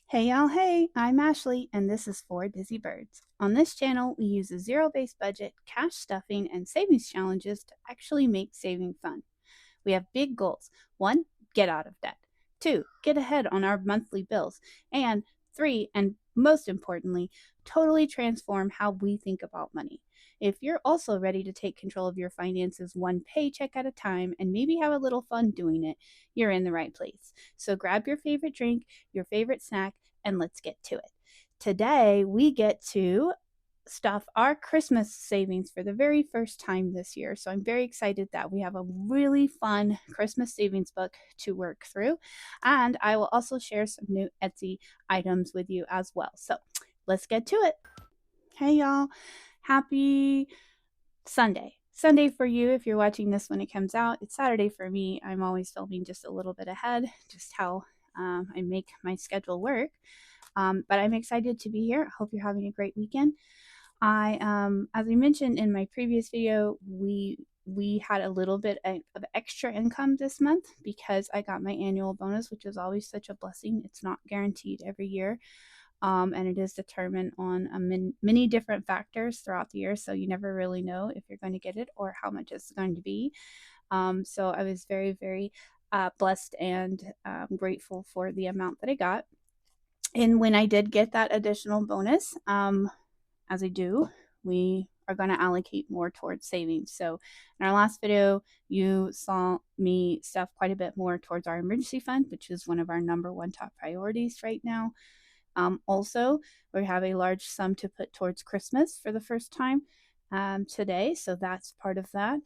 Hey y'all, hey, I'm Ashley, and this is For Busy Birds. On this channel, we use a zero-based budget, cash stuffing, and savings challenges to actually make saving fun. We have big goals. 1, get out of debt. 2, get ahead on our monthly bills. And 3, and most importantly, totally transform how we think about money. If you're also ready to take control of your finances one paycheck at a time and maybe have a little fun doing it, you're in the right place. So grab your favorite drink, your favorite snack, and let's get to it. Today, we get to stuff our Christmas savings for the very first time this year. So I'm very excited that we have a really fun Christmas savings book to work through. And I will also share some new Etsy items with you as well. So let's get to it. Hey, y'all. Happy Sunday. Sunday for you if you're watching this when it comes out. It's Saturday for me. I'm always filming just a little bit ahead, just how I make my schedule work. But I'm excited to be here. I hope you're having a great weekend. As I mentioned in my previous video, we had a little bit of extra income this month because I got my annual bonus, which is always such a blessing. It's not guaranteed every year, and it is determined on many different factors throughout the year. So you never really know if you're going to get it or how much it's going to be. So I was very, very blessed and grateful for the amount that I got. And when I did get that additional bonus, as I do, we are going to allocate more towards savings. So in our last video, you saw me stuff quite a bit more towards our emergency fund, which is one of our number one top priorities right now. Also, we have a large sum to put towards Christmas for the first time today. So that's part of that.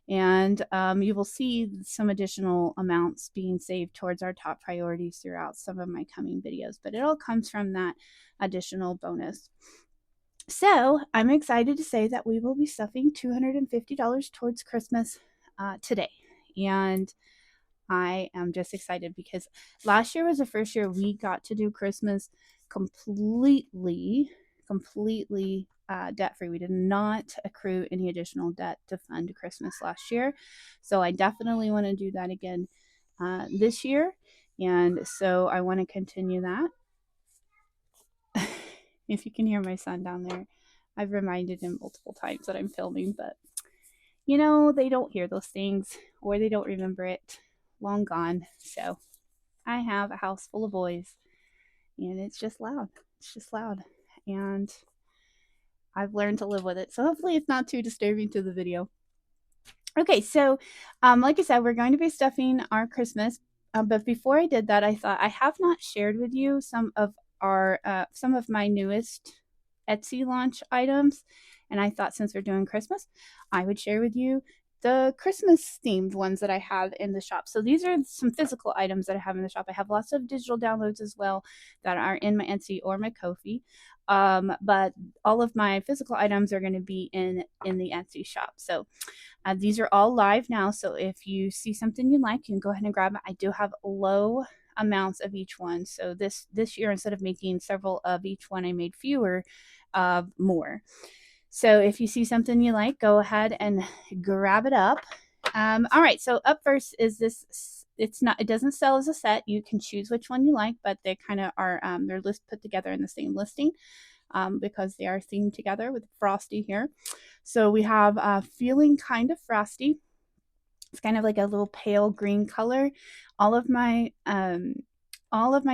And you will see some additional amounts being saved towards our top priorities throughout some of my coming videos, but it all comes from that additional bonus. So I'm excited to say that we will be stuffing $250 towards Christmas today. And I am just excited because last year was the first year we got to do Christmas completely debt free. We did not accrue any additional debt to fund Christmas last year. So I definitely want to do that again this year. And so I want to continue that. If you can hear my son down there, I've reminded him multiple times that I'm filming, but they don't hear those things or they don't remember it. Long gone. So I have a house full of boys and it's just loud. It's just loud. And I've learned to live with it. So hopefully it's not too disturbing to the video. Okay, so like I said, we're going to be stuffing our Christmas. But before I did that, I thought I have not shared with you some of my newest Etsy launch items. And I thought since we're doing Christmas, I would share with you the Christmas themed ones that I have in the shop. So these are some physical items that I have in the shop. I have lots of digital downloads as well that are in my Etsy or my Ko-fi. But all of my physical items are going to be in the Etsy shop. So these are all live now. So if you see something you like, you can go ahead and grab it. I do have low amounts of each one. So this year, instead of making several of each one, I made fewer of more. So if you see something you like, go ahead and grab it up. All right, so up first is this. It doesn't sell as a set. You can choose which one you like, but they kind of are, they're put together in the same listing. Because they are themed together with Frosty here. So we have Feeling Kind of Frosty. It's kind of like a little pale green color. All of my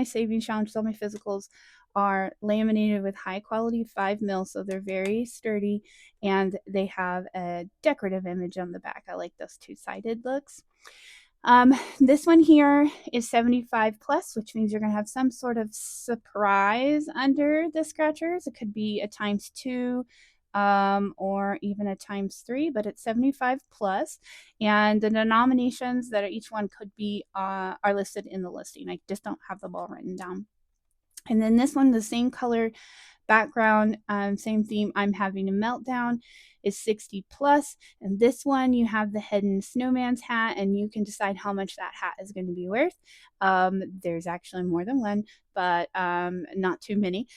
savings challenges, all my physicals are laminated with high quality 5mm, so they're very sturdy, and they have a decorative image on the back. I like those two-sided looks. This one here is 75 plus, which means you're going to have some sort of surprise under the scratchers. It could be a ×2 or even a ×3, but it's 75 plus. And the denominations that each one could be are listed in the listing. I just don't have them all written down. And then this one, the same color background, same theme, I'm Having a Meltdown, is 60 plus. And this one, you have the hidden snowman's hat, and you can decide how much that hat is going to be worth. There's actually more than one, but not too many.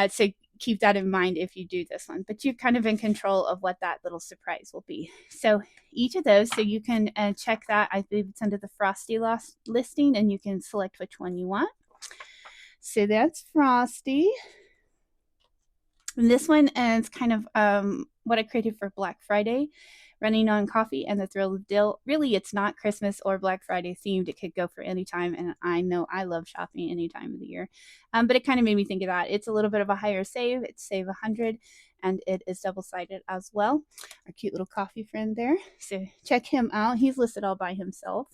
So keep that in mind if you do this one, but you're kind of in control of what that little surprise will be. So each of those, so you can check that. I believe it's under the Frosty listing, and you can select which one you want. So that's Frosty. And this one is kind of what I created for Black Friday, running on coffee and the thrill of dill. Really, it's not Christmas or Black Friday themed. It could go for any time, and I know I love shopping any time of the year. But it kind of made me think of that. It's a little bit of a higher save. It's save 100, and it is double-sided as well. Our cute little coffee friend there. So check him out. He's listed all by himself.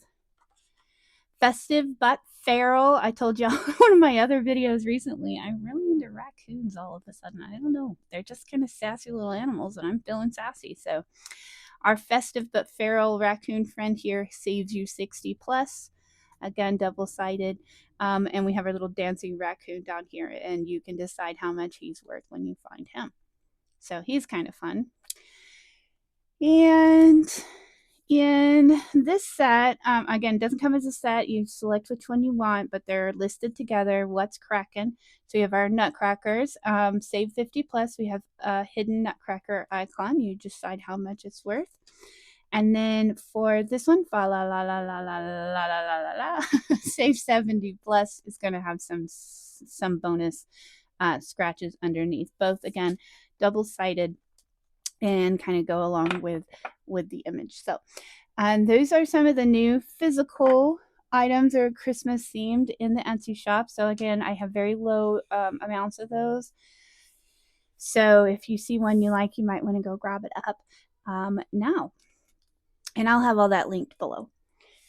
Festive but feral. I told y'all in one of my other videos recently, I'm really into raccoons all of a sudden. I don't know. They're just kind of sassy little animals, and I'm feeling sassy. So our festive but feral raccoon friend here saves you 60 plus. Again, double-sided. And we have our little dancing raccoon down here, and you can decide how much he's worth when you find him. So he's kind of fun. And in this set, again, doesn't come as a set. You select which one you want, but they're listed together. What's cracking? So you have our nutcrackers. Save 50 plus. We have a hidden nutcracker icon. You decide how much it's worth. And then for this one, fa la la la la la la la la la la, save 70 plus is going to have some bonus scratches underneath. Both again, double-sided, and kind of go along with the image. So those are some of the new physical items that are Christmas themed in the Etsy shop. So again, I have very low amounts of those. So if you see one you like, you might want to go grab it up now. And I'll have all that linked below.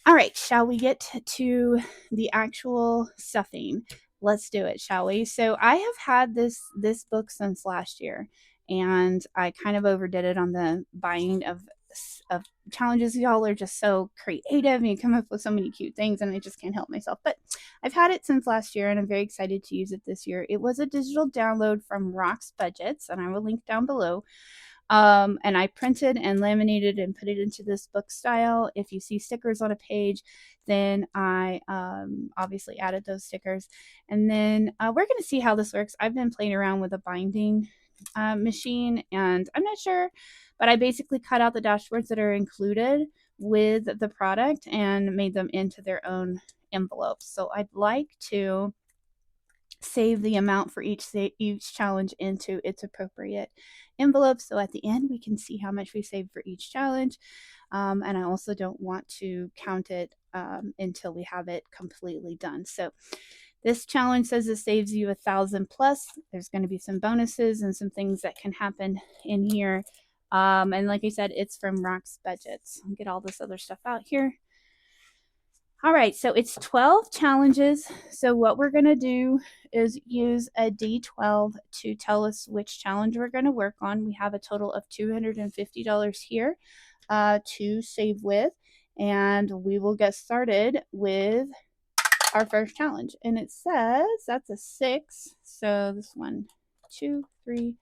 All right, shall we get to the actual stuffing? Let's do it, shall we? So I have had this book since last year, and I kind of overdid it on the buying of challenges. Y'all are just so creative, and you come up with so many cute things, and I just can't help myself. But I've had it since last year, and I'm very excited to use it this year. It was a digital download from Rox Budgets, and I will link down below. And I printed and laminated and put it into this book style. If you see stickers on a page, then I obviously added those stickers. And then we're going to see how this works. I've been playing around with a binding machine, and I'm not sure, but I basically cut out the dashboards that are included with the product and made them into their own envelopes. So I'd like to save the amount for each challenge into its appropriate envelope, so at the end we can see how much we saved for each challenge. And I also don't want to count it until we have it completely done. So this challenge says it saves you 1,000 plus. There's going to be some bonuses and some things that can happen in here. And like I said, it's from Rox Budgets. I'll get all this other stuff out here. All right, so it's 12 challenges. So what we're going to do is use a D12 to tell us which challenge we're going to work on. We have a total of $250 here to save with, and we will get started with our first challenge. And it says that's a 6. So this 1, 2, 3,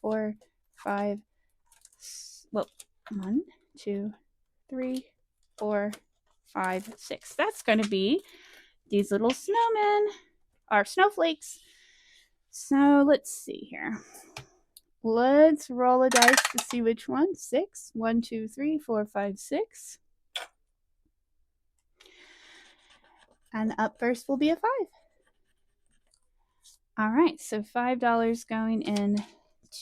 4, 5. Well, 1, 2, 3, 4, 5, 6. That's going to be these little snowmen, or snowflakes. So let's see here. Let's roll a dice to see which one. 6. 1, 2, 3, 4, 5, 6. And up first will be a 5. All right, so $5 going in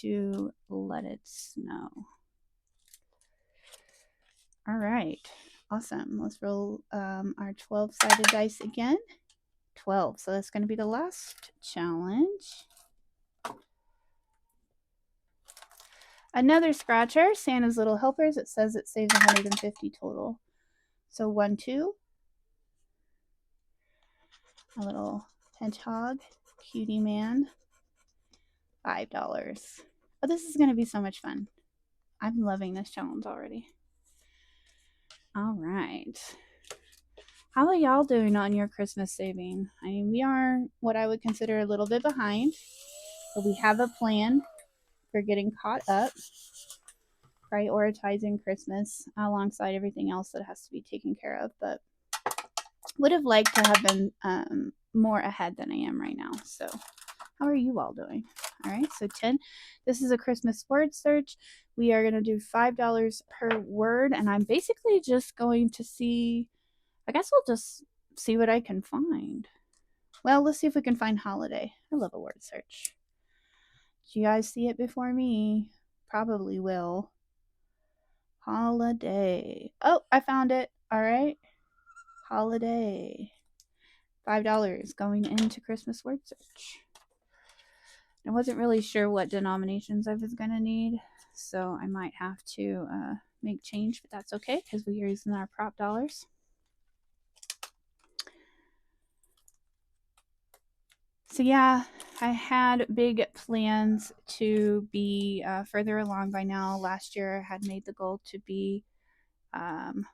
to Let It Snow. All right, awesome. Let's roll our 12-sided dice again. 12, so that's going to be the last challenge. Another scratcher, Santa's Little Helpers. It says it saves 150 total. So 1, 2. A little hedgehog, cutie man. $5. Oh, this is going to be so much fun. I'm loving this challenge already. All right. How are y'all doing on your Christmas saving? I mean, we are what I would consider a little bit behind, but we have a plan for getting caught up, prioritizing Christmas alongside everything else that has to be taken care of, but would have liked to have been more ahead than I am right now. So how are you all doing? All right, so 10. This is a Christmas word search. We are going to do $5 per word, and I'm basically just going to see, I guess we'll just see what I can find. Well, let's see if we can find holiday. I love a word search. Did you guys see it before me? Probably will. Holiday. Oh, I found it. All right. Holiday. $5 going into Christmas word search. I wasn't really sure what denominations I was going to need, so I might have to make change, but that's okay because we're using our prop dollars. So yeah, I had big plans to be further along by now. Last year I had made the goal to be, sorry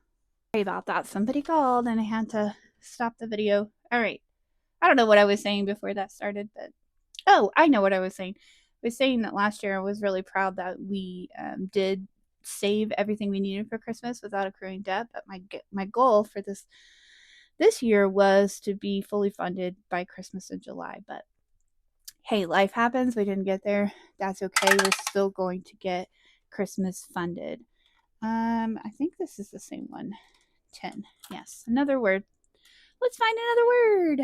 about that, somebody called and I had to stop the video. All right, I don't know what I was saying before that started, but oh, I know what I was saying. I was saying that last year I was really proud that we did save everything we needed for Christmas without accruing debt, but my goal for this year was to be fully funded by Christmas in July. But hey, life happens. We didn't get there. That's okay. We're still going to get Christmas funded. I think this is the same one. 10. Yes, another word. Let's find another word.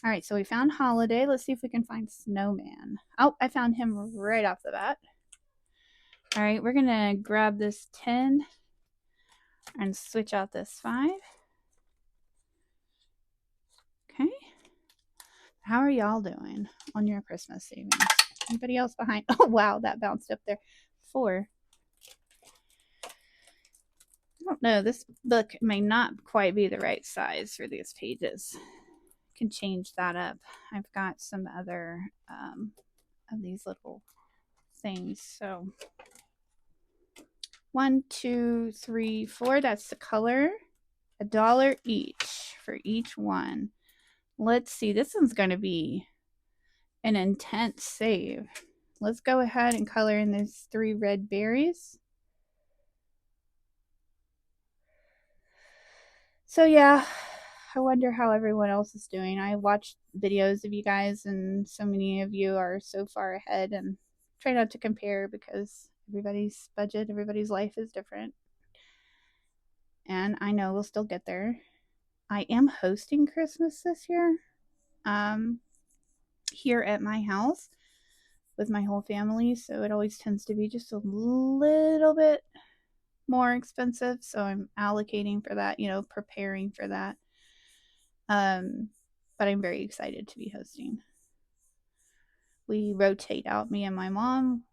All right, so we found holiday. Let's see if we can find snowman. Oh, I found him right off the bat. All right, we're going to grab this 10 and switch out this 5. Okay. How are y'all doing on your Christmas savings? Anybody else behind? Oh, wow, that bounced up there. 4. I don't know. This book may not quite be the right size for these pages. I can change that up. I've got some other of these little things. So 1, 2, 3, 4. That's the color. $1 each for each one. Let's see. This one's going to be an intense save. Let's go ahead and color in those 3 red berries. So yeah, I wonder how everyone else is doing. I watched videos of you guys and so many of you are so far ahead, and try not to compare because everybody's budget, everybody's life is different. And I know we'll still get there. I am hosting Christmas this year here at my house with my whole family, so it always tends to be just a little bit more expensive, so I'm allocating for that, preparing for that. But I'm very excited to be hosting. We rotate out, me and my mom.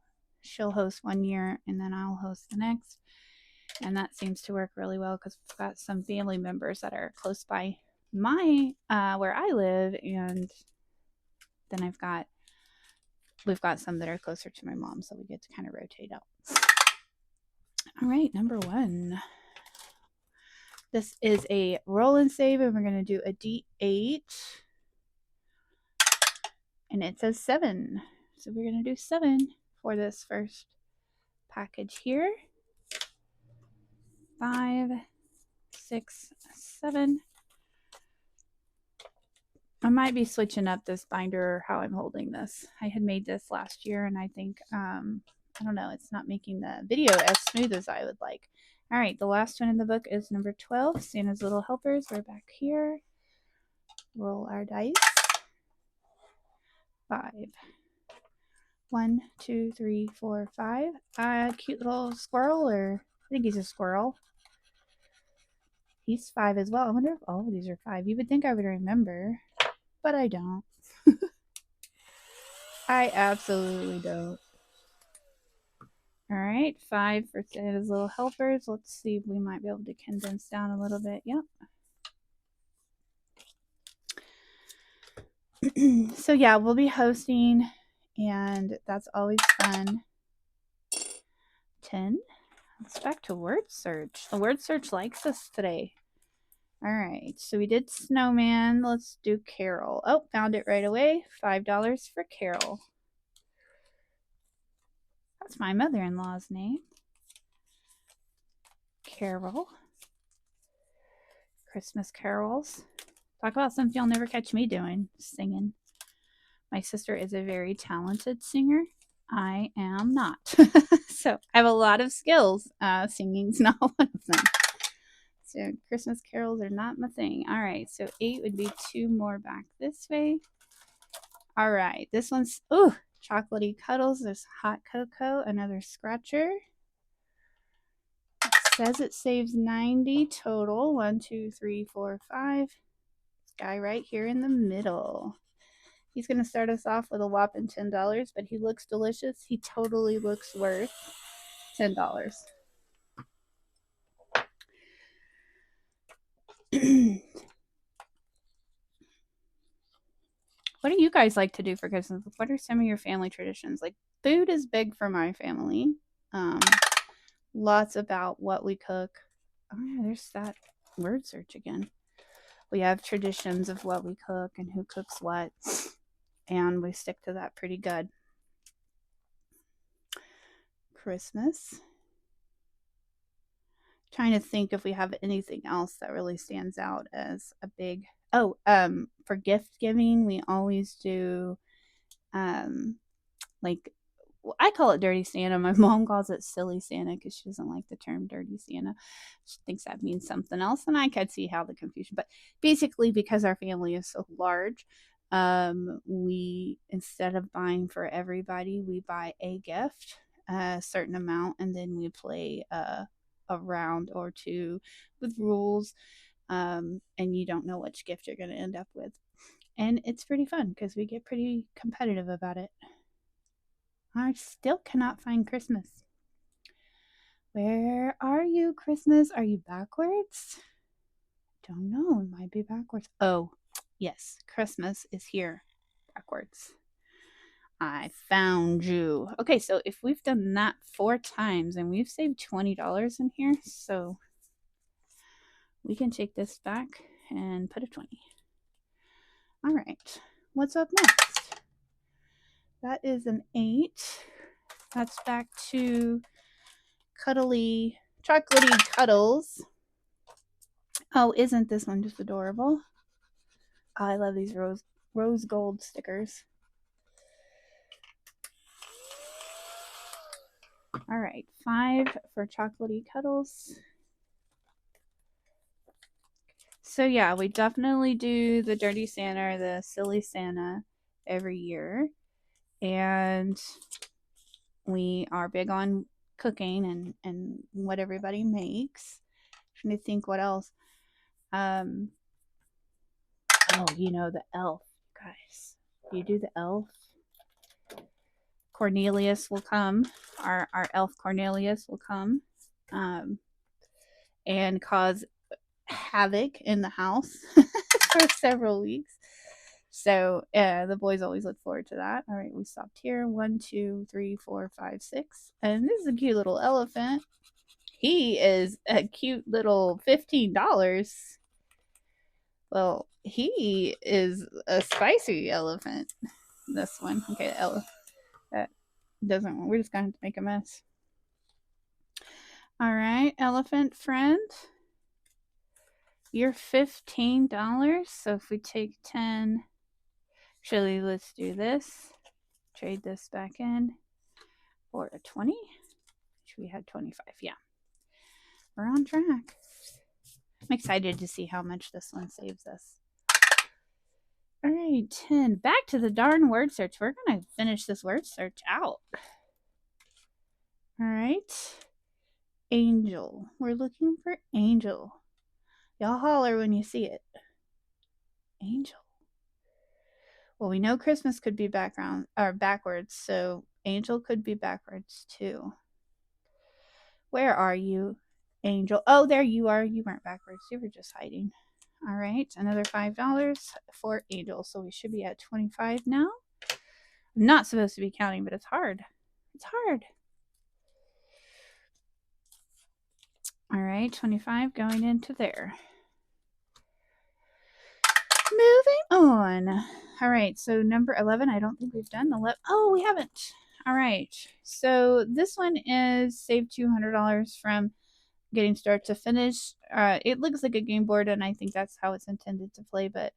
She'll host one year and then I'll host the next, and that seems to work really well because we've got some family members that are close by my where I live, and then we've got some that are closer to my mom, so we get to kind of rotate out. All right, number 1. This is a roll and save, and we're going to do a D8. And it says 7. So we're going to do 7 for this first package here. 5, 6, 7. I might be switching up this binder or how I'm holding this. I had made this last year, and I think, I don't know, it's not making the video as smooth as I would like. All right, the last one in the book is number 12, Santa's Little Helpers. We're back here. Roll our dice. 5. 1, 2, 3, 4, 5. Cute little squirrel, or I think he's a squirrel. He's 5 as well. I wonder if all of these are 5. You would think I would remember, but I don't. I absolutely don't. All right, 5 for Santa's Little Helpers. Let's see if we might be able to condense down a little bit. Yep. So yeah, we'll be hosting, and that's always fun. 10. Let's back to word search. The word search likes us today. All right, so we did snowman. Let's do Carol. Oh, found it right away. $5 for Carol. That's my mother-in-law's name. Carol. Christmas carols. Talk about something you'll never catch me doing, singing. My sister is a very talented singer. I am not. So I have a lot of skills. Singing's not one of them. Let's understand. Christmas carols are not my thing. All right, so 8 would be 2 more back this way. All right, this one's, ooh, chocolatey cuddles. There's hot cocoa, another scratcher. It says it saves 90 total. 1, 2, 3, 4, 5. This guy right here in the middle. He's going to start us off with a whopping $10, but he looks delicious. He totally looks worth $10. What do you guys like to do for Christmas? What are some of your family traditions? Like, food is big for my family. Lots about what we cook. Oh, yeah, there's that word search again. We have traditions of what we cook and who cooks what, and we stick to that pretty good. Christmas. Trying to think if we have anything else that really stands out as a big, for gift giving, we always do like, I call it dirty Santa. My mom calls it silly Santa because she doesn't like the term dirty Santa. She thinks that means something else, and I could see how the confusion. But basically, because our family is so large, we, instead of buying for everybody, we buy a gift, a certain amount, and then we play a round or two with rules, and you don't know which gift you're going to end up with. And it's pretty fun because we get pretty competitive about it. I still cannot find Christmas. Where are you, Christmas? Are you backwards? Don't know. It might be backwards. Oh, yes. Christmas is here. Backwards. I found you. Okay, so if we've done that 4 times and we've saved $20 in here, so we can take this back and put a 20. All right. What's up next? That is an 8. That's back to cuddly, chocolatey cuddles. Oh, isn't this one just adorable? Oh, I love these rose gold stickers. All right, 5 for chocolatey cuddles. So yeah, we definitely do the dirty Santa or the silly Santa every year, and we are big on cooking and what everybody makes. I'm trying to think what else. Oh, the elf, guys. Do you do the elf? Cornelius will come. Our elf Cornelius will come, and cause havoc in the house for several weeks. So the boys always look forward to that. All right, we stopped here. 1, 2, 3, 4, 5, 6. And this is a cute little elephant. He is a cute little $15. Well, he is a spicy elephant. This one. Okay, that doesn't, we're just going to make a mess. All right, elephant friend. You're $15. So if we take 10, actually, let's do this. Trade this back in for a 20. Which we had 25. Yeah. We're on track. I'm excited to see how much this one saves us. All right, 10. Back to the darn word search. We're going to finish this word search out. All right. Angel. We're looking for angel. Y'all holler when you see it. Angel. Well, we know Christmas could be backwards, so angel could be backwards too. Where are you, angel? Oh, there you are. You weren't backwards. You were just hiding. All right, another $5 for angel. So we should be at 25 now. I'm not supposed to be counting, but it's hard. It's hard. All right, 25 going into there. Moving on. All right, so number 11, I don't think we've done 11. Oh, we haven't. All right, so this one is save $200 from getting start to finish. It looks like a game board, and I think that's how it's intended to play, but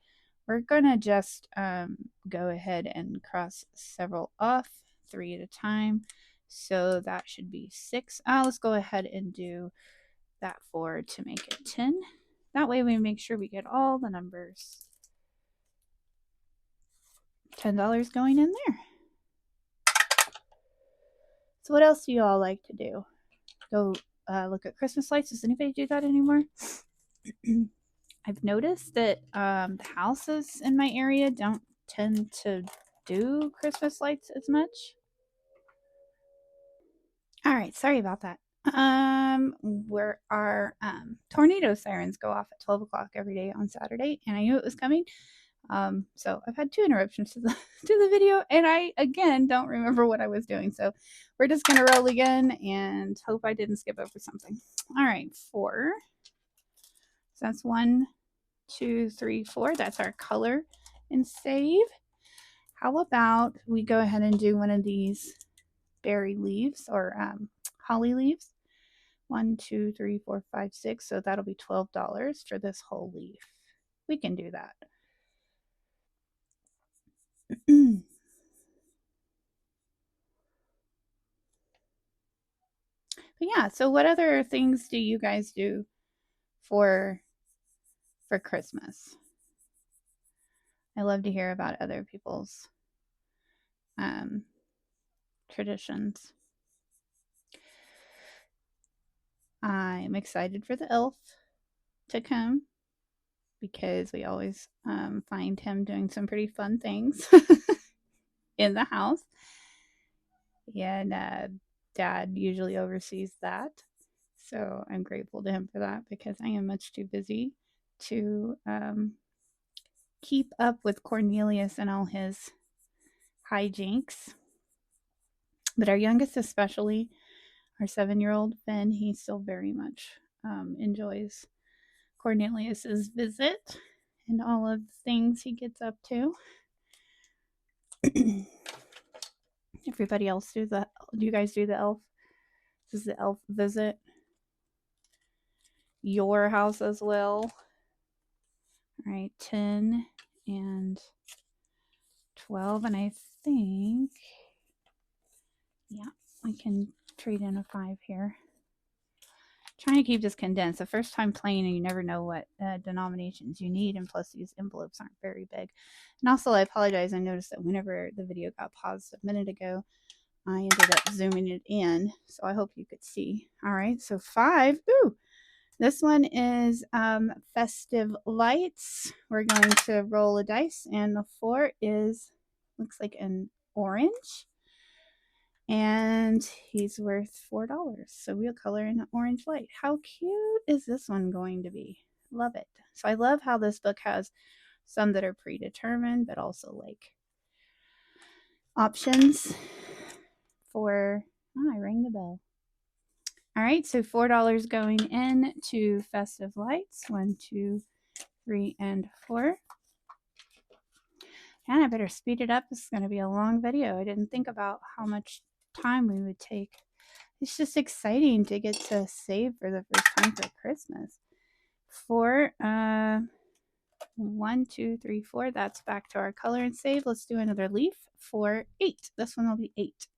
we're gonna just go ahead and cross several off, 3 at a time. So that should be 6. Let's go ahead and do that 4 to make it 10. That way we make sure we get all the numbers. $10 going in there. So what else do you all like to do? Go look at Christmas lights. Does anybody do that anymore? I've noticed that the houses in my area don't tend to do Christmas lights as much. All right, sorry about that. Where our tornado sirens go off at 12 o'clock every day on Saturday, and I knew it was coming. So I've had 2 interruptions to the video, and I again don't remember what I was doing. So we're just gonna roll again and hope I didn't skip over something. All right, 4. So that's 1, 2, 3, 4. That's our color and save. How about we go ahead and do one of these berry leaves or holly leaves? 1, 2, 3, 4, 5, 6. So that'll be $12 for this whole leaf. We can do that. But yeah, so what other things do you guys do for Christmas? I love to hear about other people's traditions. I'm excited for the elf to come because we always find him doing some pretty fun things in the house. And Dad usually oversees that. So I'm grateful to him for that because I am much too busy to keep up with Cornelius and all his hijinks. But our youngest especially, our 7-year-old Finn, he still very much enjoys Cornelius's visit and all of the things he gets up to. Everybody else do you guys do the elf? Does the elf visit your house as well? All right, 10 and 12, and I think, yeah, we can trade in a 5 here. Trying to keep this condensed. The first time playing, and you never know what denominations you need, and plus these envelopes aren't very big. And also, I apologize. I noticed that whenever the video got paused a minute ago, I ended up zooming it in, so I hope you could see. All right, so 5. Ooh, this one is festive lights. We're going to roll a dice, and the 4 is, looks like an orange. And he's worth $4. So we'll color in an orange light. How cute is this one going to be? Love it. So I love how this book has some that are predetermined, but also like options for, I rang the bell. All right, so $4 going in to festive lights. 1, 2, 3, and 4. And I better speed it up. This is going to be a long video. I didn't think about how much time we would take. It's just exciting to get to save for the first time for Christmas. 4, 1, 2, 3, 4. That's back to our color and save. Let's do another leaf. 4, 8. This one will be 8.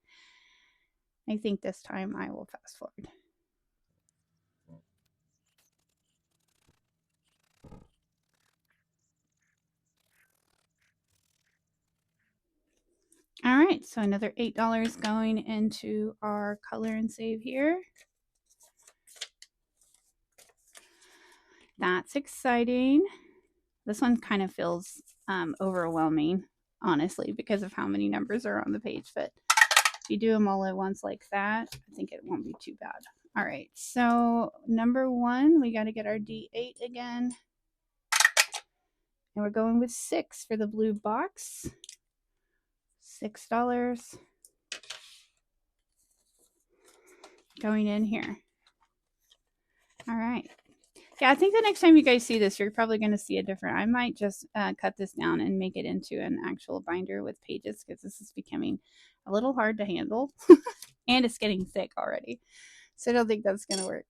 I think this time I will fast forward. All right, so another $8 going into our color and save here. That's exciting. This one kind of feels overwhelming, honestly, because of how many numbers are on the page. But if you do them all at once like that, I think it won't be too bad. All right, so number 1, we got to get our D8 again. And we're going with 6 for the blue box. $6 going in here. All right. Yeah, I think the next time you guys see this, you're probably going to see a different. I might just cut this down and make it into an actual binder with pages because this is becoming a little hard to handle. And it's getting thick already. So I don't think that's going to work.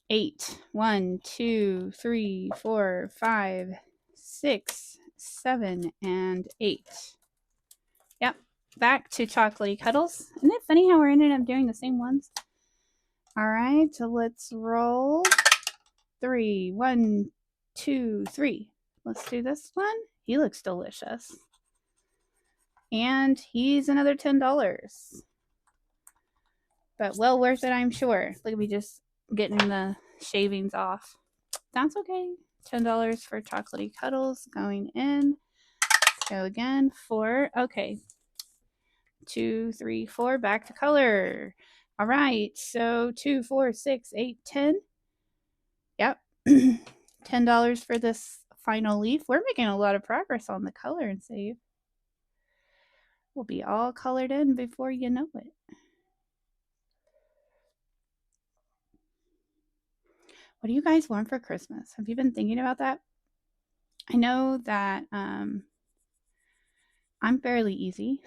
8. 1, 2, 3, 4, 5, 6, 7, and 8. Yep. Back to chocolatey cuddles. Isn't it funny how we're ending up doing the same ones? All right, so let's roll 3. 1, 2, 3. Let's do this one. He looks delicious. And he's another $10. But well worth it, I'm sure. Look at me just getting the shavings off. That's okay. $10 for chocolatey cuddles going in. Let's go again. 4. Okay. 2, 3, 4. Back to color. All right. So 2, 4, 6, 8, 10. Yep. $10 for this final leaf. We're making a lot of progress on the color and save. We'll be all colored in before you know it. What do you guys want for Christmas? Have you been thinking about that? I know that I'm fairly easy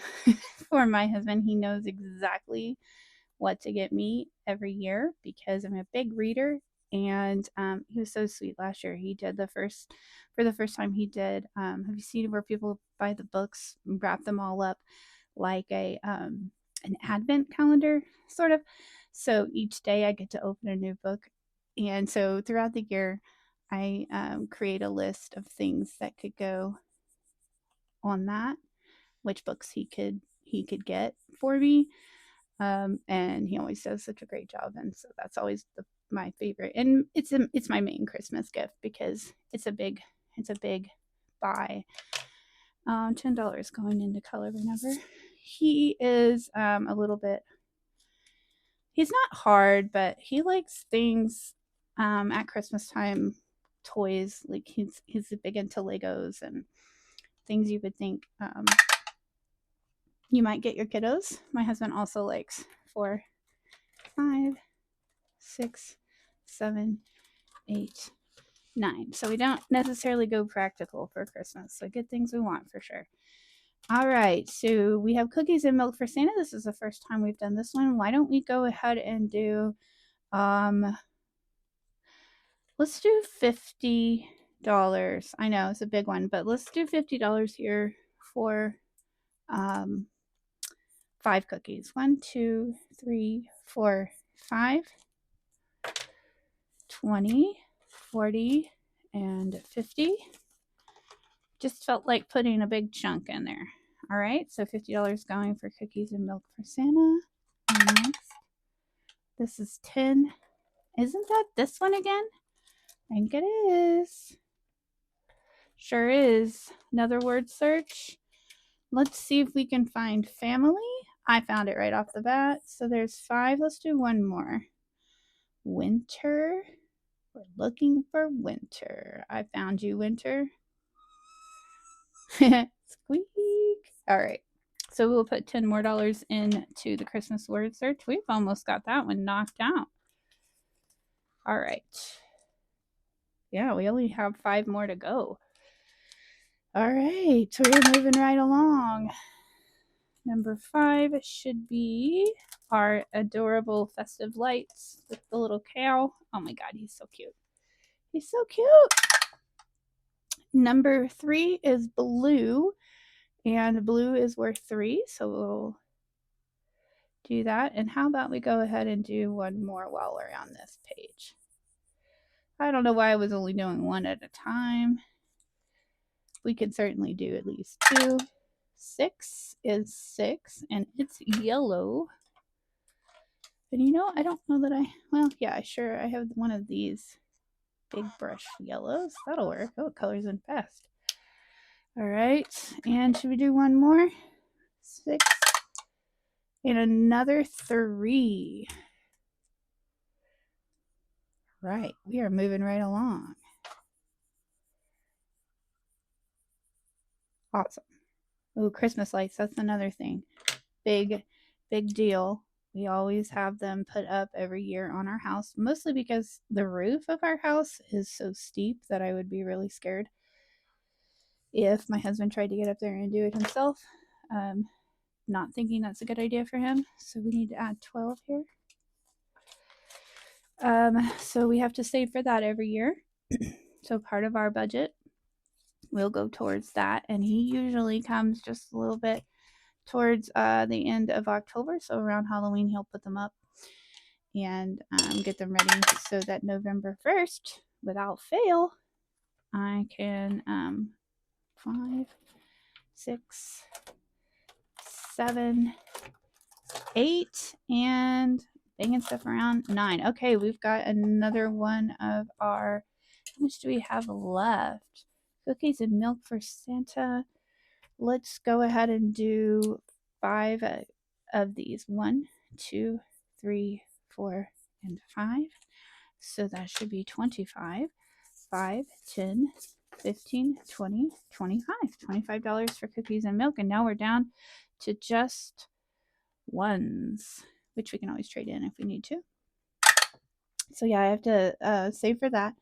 for my husband. He knows exactly what to get me every year because I'm a big reader. And he was so sweet last year. He did for the first time, he did. Have you seen where people buy the books, wrap them all up like an advent calendar, sort of? So each day I get to open a new book. And so throughout the year, I create a list of things that could go on that, which books he could get for me. And he always does such a great job, and so that's always my favorite. And it's my main Christmas gift because it's a big buy. $10 going into color whenever. He is a little bit. He's not hard, but he likes things at Christmas time. Toys, like he's big into Legos and things you would think you might get your kiddos. My husband also likes 4, 5, 6, 7, 8, 9. So we don't necessarily go practical for Christmas. So get things we want for sure. All right, so we have cookies and milk for Santa. This is the first time we've done this one. Why don't we go ahead and do let's do $50. I know it's a big one, but let's do $50 here for 5 cookies. 1, 2, 3, 4, 5, 20, 40, and 50. Just felt like putting a big chunk in there. All right, so $50 going for cookies and milk for Santa. And next, this is 10. Isn't that this one again? I think it is. Sure is. Another word search. Let's see if we can find family. I found it right off the bat. So there's 5. Let's do one more. Winter. We're looking for winter. I found you, Winter. Squeak. All right. So we'll put $10 more into the Christmas word search. We've almost got that one knocked out. All right. Yeah, we only have 5 more to go. All right. So we're moving right along. Number 5 should be our adorable festive lights with the little cow. Oh my God, he's so cute. He's so cute. Number 3 is blue, and blue is worth 3, so we'll do that. And how about we go ahead and do one more while we're on this page? I don't know why I was only doing one at a time. We could certainly do at least 2. 6 is 6, and it's yellow. And you know, I don't know that well, yeah, sure, I have one of these big brush yellows. That'll work. Oh, it colors in fast. All right, and should we do one more? 6 and another 3. Right, we are moving right along. Awesome. Oh, Christmas lights, that's another thing. Big deal. We always have them put up every year on our house, mostly because the roof of our house is so steep that I would be really scared if my husband tried to get up there and do it himself. Not thinking that's a good idea for him. So we need to add 12 here. So we have to save for that every year. So part of our budget will go towards that. And he usually comes just a little bit towards the end of October. So around Halloween, he'll put them up. and get them ready so that November 1st, without fail, I can 5, 6, 7, 8, and banging stuff around 9. Okay, we've got another one of our, how much do we have left? Cookies and milk for Santa. Let's go ahead and do 5 of these. 1, 2, 3, 4, and 5. So that should be 25. 5, 10, 15, 20, 25. $25 for cookies and milk. And now we're down to just ones, which we can always trade in if we need to. So yeah, I have to save for that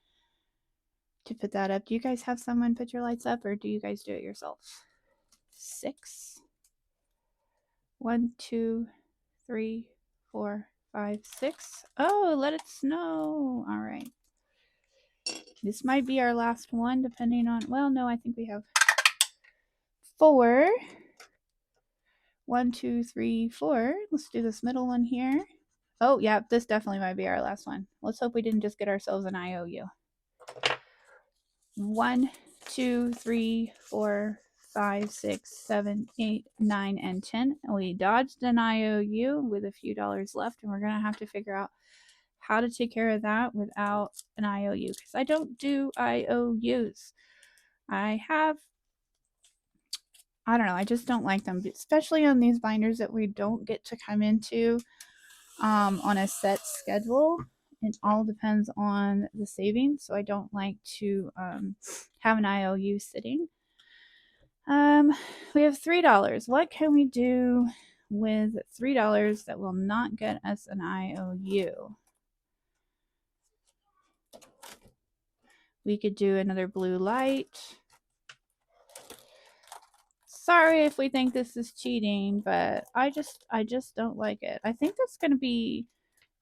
to put that up. Do you guys have someone put your lights up, or do you guys do it yourself? 6. 1, 2, 3, 4, 5, 6. Oh, let it snow. All right. This might be our last one, depending on, well, no, I think we have 4. 1, 2, 3, 4. Let's do this middle one here. Oh, yeah, this definitely might be our last one. Let's hope we didn't just get ourselves an IOU. 1, 2, 3, 4, 5, 6, 7, 8, 9, and 10. We dodged an IOU with a few dollars left, and we're going to have to figure out how to take care of that without an IOU, because I don't do IOUs. I don't know, I just don't like them, especially on these binders that we don't get to come into on a set schedule. It all depends on the savings, so I don't like to have an IOU sitting. We have $3. What can we do with $3 that will not get us an IOU? We could do another blue light. Sorry if we think this is cheating, but I just don't like it. I think that's going to be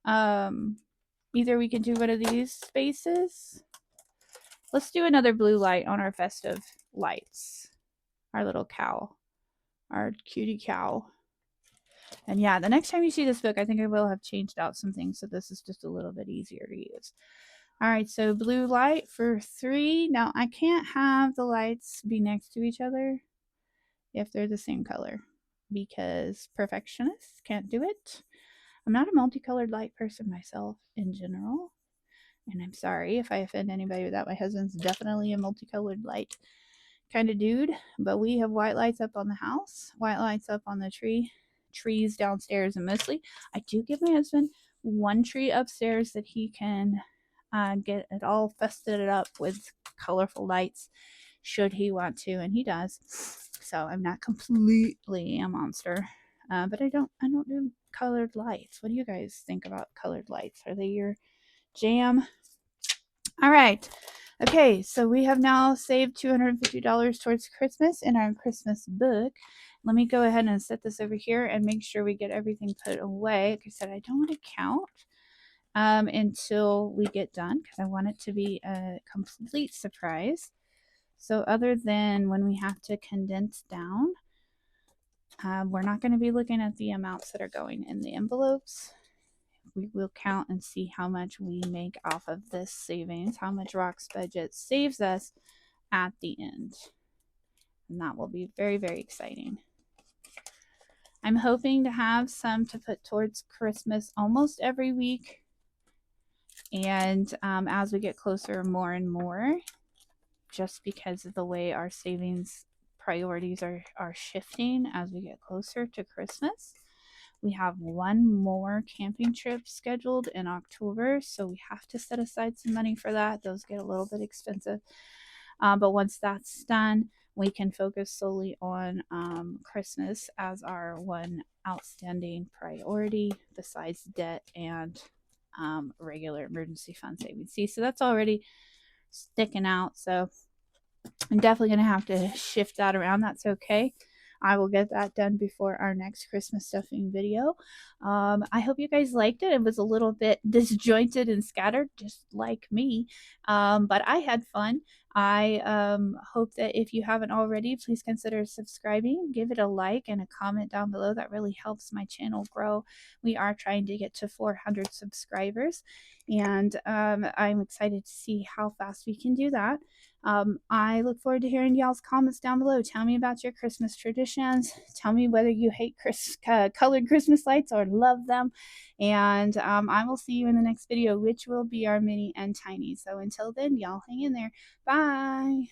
either we can do one of these spaces. Let's do another blue light on our festive lights. Our little cow. Our cutie cow. And yeah, the next time you see this book, I think I will have changed out some things, so this is just a little bit easier to use. All right, so blue light for 3. Now, I can't have the lights be next to each other if they're the same color, because perfectionists can't do it. I'm not a multicolored light person myself in general, and I'm sorry if I offend anybody with that. My husband's definitely a multicolored light kind of dude, but we have white lights up on the house, white lights up on the trees downstairs, and mostly I do give my husband one tree upstairs that he can get it all fested up with colorful lights should he want to, and he does. So I'm not completely a monster, but I don't do colored lights. What do you guys think about colored lights? Are they your jam? All right. Okay, so we have now saved $250 towards Christmas in our Christmas book. Let me go ahead and set this over here and make sure we get everything put away. Like I said, I don't want to count until we get done, because I want it to be a complete surprise. So other than when we have to condense down, we're not going to be looking at the amounts that are going in the envelopes. We will count and see how much we make off of this savings, how much Rock's budget saves us at the end. And that will be very, very exciting. I'm hoping to have some to put towards Christmas almost every week. And as we get closer, more and more, just because of the way our savings priorities are shifting as we get closer to Christmas. We have one more camping trip scheduled in October, so we have to set aside some money for that. Those get a little bit expensive. But once that's done, we can focus solely on Christmas as our one outstanding priority besides debt and regular emergency fund savings. See, so that's already sticking out. So I'm definitely going to have to shift that around. That's okay. I will get that done before our next Christmas stuffing video. I hope you guys liked it. It was a little bit disjointed and scattered, just like me, but I had fun. I hope that if you haven't already, please consider subscribing, give it a like and a comment down below. That really helps my channel grow. We are trying to get to 400 subscribers, and I'm excited to see how fast we can do that. I look forward to hearing y'all's comments down below. Tell me about your Christmas traditions. Tell me whether you hate colored Christmas lights or love them. And I will see you in the next video, which will be our mini and tiny. So until then, y'all hang in there. Bye.